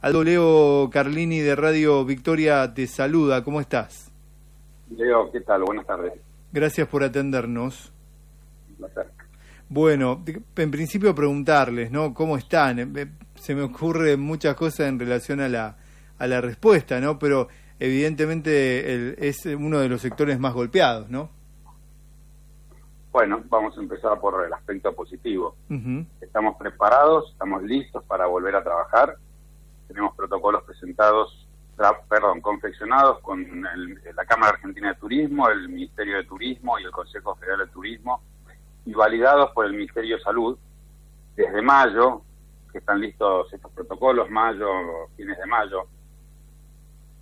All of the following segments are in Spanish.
Aldo, Leo Carlini de Radio Victoria te saluda, ¿cómo estás? Leo, ¿qué tal? Buenas tardes. Gracias por atendernos. Un placer. Bueno, en principio preguntarles, ¿no? ¿Cómo están? Se me ocurren muchas cosas en relación a la respuesta, ¿no? Pero evidentemente es uno de los sectores más golpeados, ¿no? Bueno, vamos a empezar por el aspecto positivo. Uh-huh. Estamos preparados, estamos listos para volver a trabajar. Tenemos protocolos confeccionados con la Cámara Argentina de Turismo, el Ministerio de Turismo y el Consejo Federal de Turismo, y validados por el Ministerio de Salud desde mayo, que están listos estos protocolos, fines de mayo,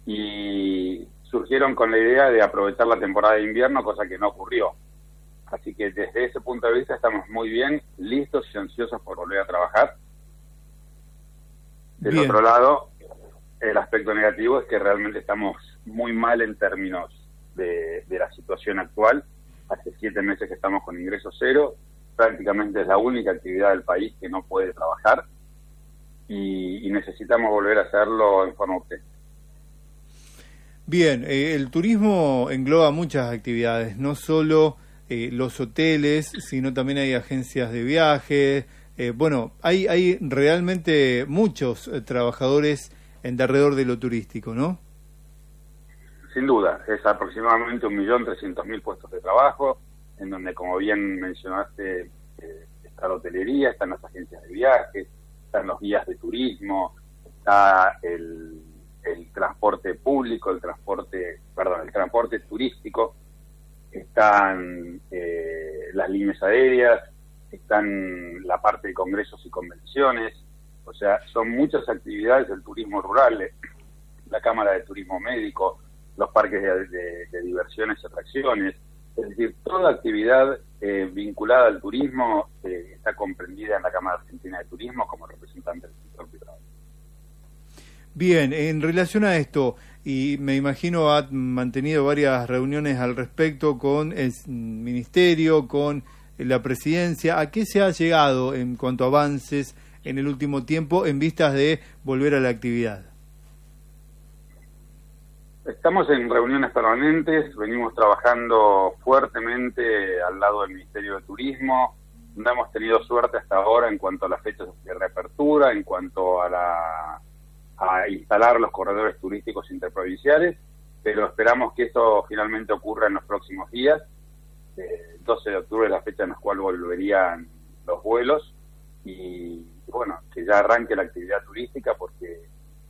y surgieron con la idea de aprovechar la temporada de invierno, cosa que no ocurrió. Así que desde ese punto de vista estamos muy bien, listos y ansiosos por volver a trabajar. Del otro lado, el aspecto negativo es que realmente estamos muy mal en términos de la situación actual. Hace 7 meses que estamos con ingreso cero, prácticamente es la única actividad del país que no puede trabajar y necesitamos volver a hacerlo en forma urgente. Bien, el turismo engloba muchas actividades, no solo los hoteles, sino también hay agencias de viajes. Bueno, hay realmente muchos trabajadores en derredor de lo turístico, ¿no? Sin duda, es aproximadamente 1.300.000 puestos de trabajo, en donde, como bien mencionaste, está la hotelería, están las agencias de viajes, están los guías de turismo, está el transporte público, el transporte turístico, están las líneas aéreas, están la parte de congresos y convenciones, o sea, son muchas actividades del turismo rural, la Cámara de Turismo Médico, los parques de diversiones y atracciones, es decir, toda actividad vinculada al turismo está comprendida en la Cámara Argentina de Turismo como representante del sector privado. Bien, en relación a esto, y me imagino ha mantenido varias reuniones al respecto con el Ministerio, con la Presidencia, ¿a qué se ha llegado en cuanto a avances en el último tiempo en vistas de volver a la actividad? Estamos en reuniones permanentes, venimos trabajando fuertemente al lado del Ministerio de Turismo, no hemos tenido suerte hasta ahora en cuanto a las fechas de reapertura, en cuanto a instalar los corredores turísticos interprovinciales, pero esperamos que eso finalmente ocurra en los próximos días. 12 de octubre es la fecha en la cual volverían los vuelos y bueno, que ya arranque la actividad turística, porque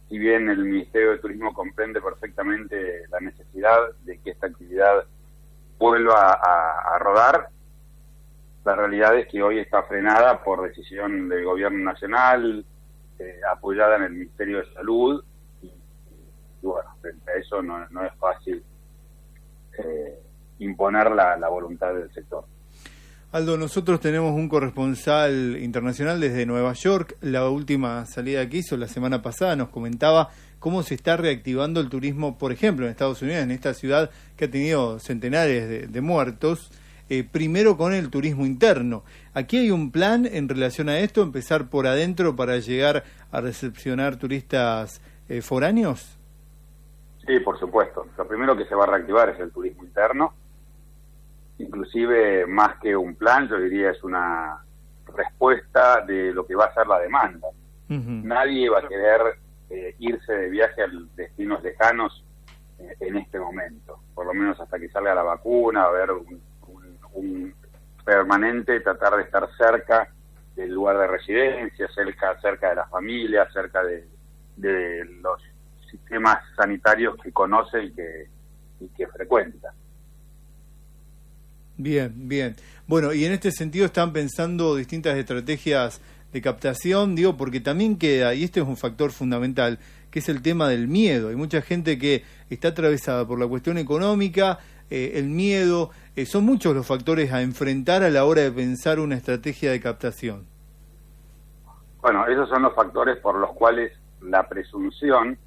si bien el Ministerio de Turismo comprende perfectamente la necesidad de que esta actividad vuelva a rodar, la realidad es que hoy está frenada por decisión del Gobierno Nacional, apoyada en el Ministerio de Salud, y bueno, frente a eso no es fácil imponer la voluntad del sector. Aldo, nosotros tenemos un corresponsal internacional desde Nueva York. La última salida que hizo la semana pasada nos comentaba cómo se está reactivando el turismo, por ejemplo, en Estados Unidos, en esta ciudad que ha tenido centenares de muertos, primero con el turismo interno. ¿Aquí hay un plan en relación a esto, empezar por adentro para llegar a recepcionar turistas foráneos? Sí, por supuesto. Lo primero que se va a reactivar es el turismo interno. Inclusive, más que un plan, yo diría es una respuesta de lo que va a ser la demanda. Uh-huh. Nadie va a querer irse de viaje a destinos lejanos en este momento, por lo menos hasta que salga la vacuna, a ver un permanente, tratar de estar cerca del lugar de residencia, cerca de la familia, cerca de los sistemas sanitarios que conoce y que frecuenta. Bien, bien. Bueno, y en este sentido están pensando distintas estrategias de captación, digo, porque también queda, y este es un factor fundamental, que es el tema del miedo. Hay mucha gente que está atravesada por la cuestión económica, el miedo, son muchos los factores a enfrentar a la hora de pensar una estrategia de captación. Bueno, esos son los factores por los cuales la presunción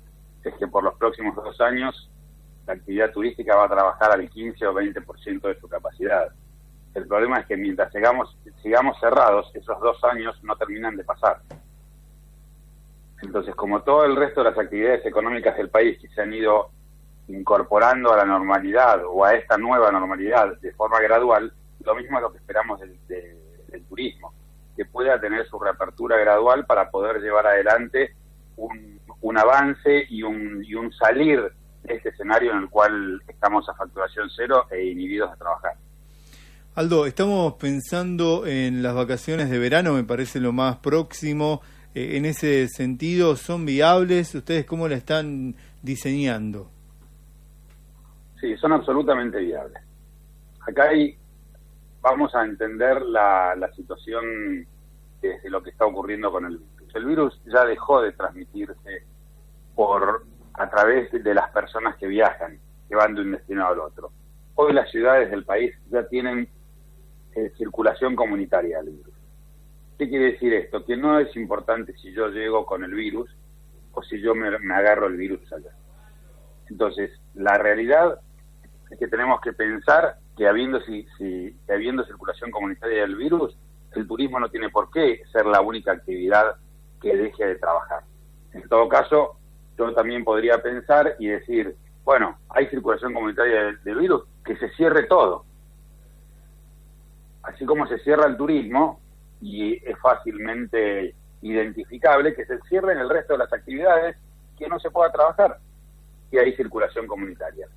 es que por los próximos 2 años la actividad turística va a trabajar al 15 o 20% de su capacidad. El problema es que mientras sigamos cerrados, esos 2 años no terminan de pasar. Entonces, como todo el resto de las actividades económicas del país que se han ido incorporando a la normalidad o a esta nueva normalidad de forma gradual, lo mismo es lo que esperamos del turismo, que pueda tener su reapertura gradual para poder llevar adelante un avance y un salir de este escenario en el cual estamos a facturación cero e inhibidos a trabajar. Aldo, estamos pensando en las vacaciones de verano, me parece lo más próximo. En ese sentido, ¿son viables? ¿Ustedes cómo la están diseñando? Sí, son absolutamente viables. Acá vamos a entender la situación desde lo que está ocurriendo con el virus. El virus ya dejó de transmitirse a través de las personas que viajan, que van de un destino al otro. Hoy las ciudades del país ya tienen circulación comunitaria del virus. ¿Qué quiere decir esto? Que no es importante si yo llego con el virus o si yo me agarro el virus allá. Entonces, la realidad es que tenemos que pensar que habiendo circulación comunitaria del virus, el turismo no tiene por qué ser la única actividad que deje de trabajar. En todo caso, yo también podría pensar y decir, bueno, hay circulación comunitaria del virus, que se cierre todo. Así como se cierra el turismo, y es fácilmente identificable, que se cierren el resto de las actividades que no se pueda trabajar, y hay circulación comunitaria.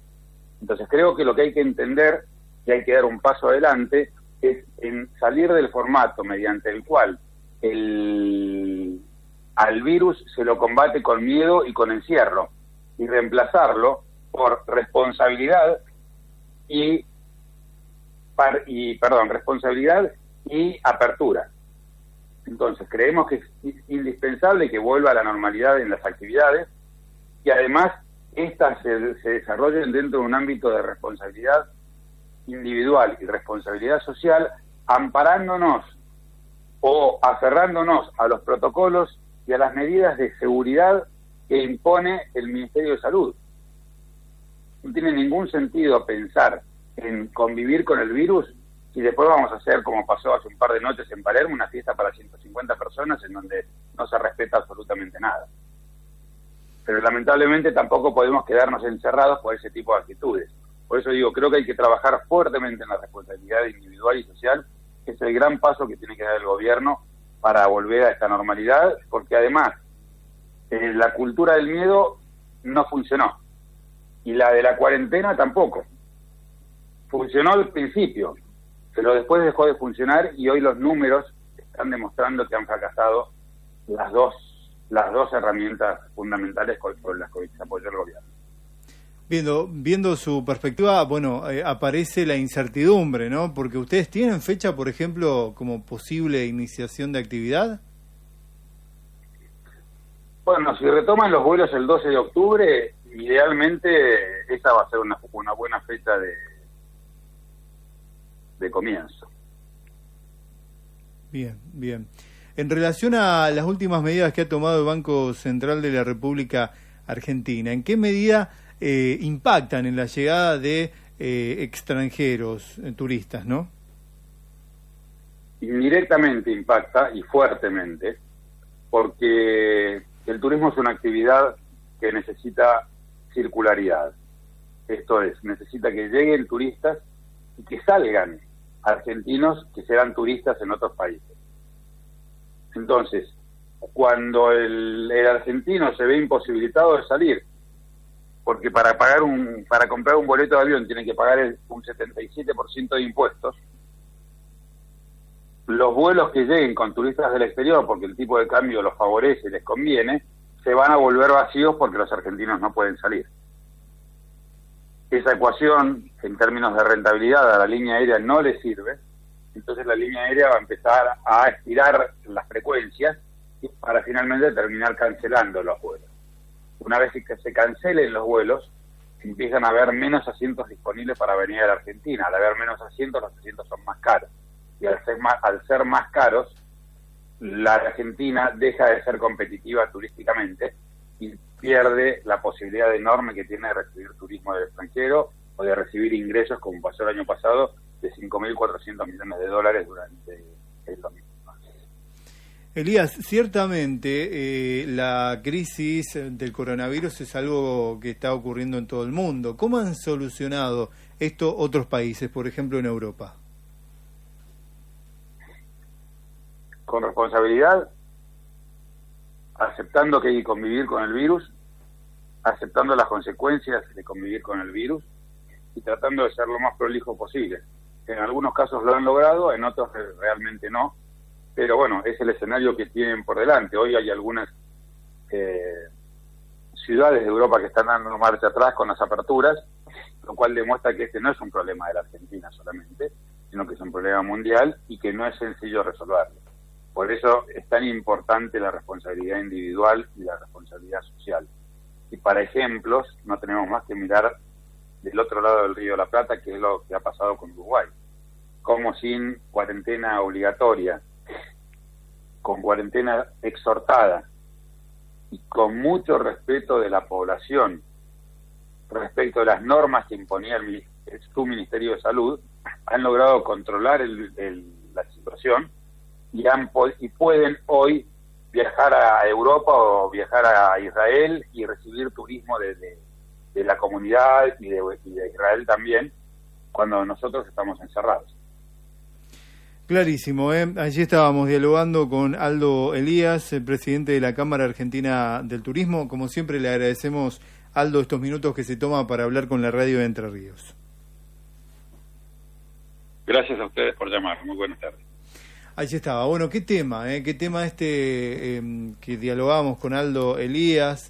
Entonces creo que lo que hay que entender, que hay que dar un paso adelante, es en salir del formato mediante el cual al virus se lo combate con miedo y con encierro, y reemplazarlo por responsabilidad responsabilidad y apertura. Entonces creemos que es indispensable que vuelva a la normalidad en las actividades y además estas se desarrollen dentro de un ámbito de responsabilidad individual y responsabilidad social, amparándonos o aferrándonos a los protocolos y a las medidas de seguridad que impone el Ministerio de Salud. No tiene ningún sentido pensar en convivir con el virus y después vamos a hacer, como pasó hace un par de noches en Palermo, una fiesta para 150 personas en donde no se respeta absolutamente nada. Pero lamentablemente tampoco podemos quedarnos encerrados por ese tipo de actitudes. Por eso digo, creo que hay que trabajar fuertemente en la responsabilidad individual y social, que es el gran paso que tiene que dar el gobierno para volver a esta normalidad, porque además la cultura del miedo no funcionó, y la de la cuarentena tampoco. Funcionó al principio, pero después dejó de funcionar y hoy los números están demostrando que han fracasado las dos herramientas fundamentales con las que se apoyó el gobierno. Viendo su perspectiva, bueno, aparece la incertidumbre, ¿no? Porque ustedes tienen fecha, por ejemplo, como posible iniciación de actividad. Bueno, si retoman los vuelos el 12 de octubre, idealmente esa va a ser una buena fecha de comienzo. Bien, bien. En relación a las últimas medidas que ha tomado el Banco Central de la República Argentina, ¿en qué medida impactan en la llegada de extranjeros, turistas, no? Indirectamente impacta, y fuertemente, porque el turismo es una actividad que necesita circularidad. Esto es, necesita que lleguen turistas y que salgan argentinos que serán turistas en otros países. Entonces, cuando el argentino se ve imposibilitado de salir, porque para comprar un boleto de avión tiene que pagar un 77% de impuestos, los vuelos que lleguen con turistas del exterior, porque el tipo de cambio los favorece y les conviene, se van a volver vacíos porque los argentinos no pueden salir. Esa ecuación, en términos de rentabilidad, a la línea aérea no le sirve, entonces la línea aérea va a empezar a estirar las frecuencias para finalmente terminar cancelando los vuelos. Una vez que se cancelen los vuelos, empiezan a haber menos asientos disponibles para venir a la Argentina. Al haber menos asientos, los asientos son más caros. Y al ser más caros, la Argentina deja de ser competitiva turísticamente y pierde la posibilidad enorme que tiene de recibir turismo del extranjero o de recibir ingresos, como pasó el año pasado, de $5.400 millones durante el 2000. Elías, ciertamente la crisis del coronavirus es algo que está ocurriendo en todo el mundo. ¿Cómo han solucionado esto otros países, por ejemplo en Europa? Con responsabilidad, aceptando que hay que convivir con el virus, aceptando las consecuencias de convivir con el virus y tratando de ser lo más prolijo posible. En algunos casos lo han logrado, en otros realmente no. Pero bueno, es el escenario que tienen por delante. Hoy hay algunas ciudades de Europa que están dando marcha atrás con las aperturas, lo cual demuestra que este no es un problema de la Argentina solamente, sino que es un problema mundial y que no es sencillo resolverlo. Por eso es tan importante la responsabilidad individual y la responsabilidad social. Y para ejemplos, no tenemos más que mirar del otro lado del Río de la Plata, que es lo que ha pasado con Uruguay. Como sin cuarentena obligatoria, con cuarentena exhortada y con mucho respeto de la población respecto de las normas que imponía su Ministerio de Salud, han logrado controlar la situación y pueden hoy viajar a Europa o viajar a Israel y recibir turismo de la comunidad y de Israel también, cuando nosotros estamos encerrados. Clarísimo, ¿eh? Allí estábamos dialogando con Aldo Elías, el presidente de la Cámara Argentina del Turismo. Como siempre le agradecemos, Aldo, estos minutos que se toma para hablar con la radio de Entre Ríos. Gracias a ustedes por llamar. Muy buenas tardes. Allí estaba. Bueno, qué tema que dialogamos con Aldo Elías.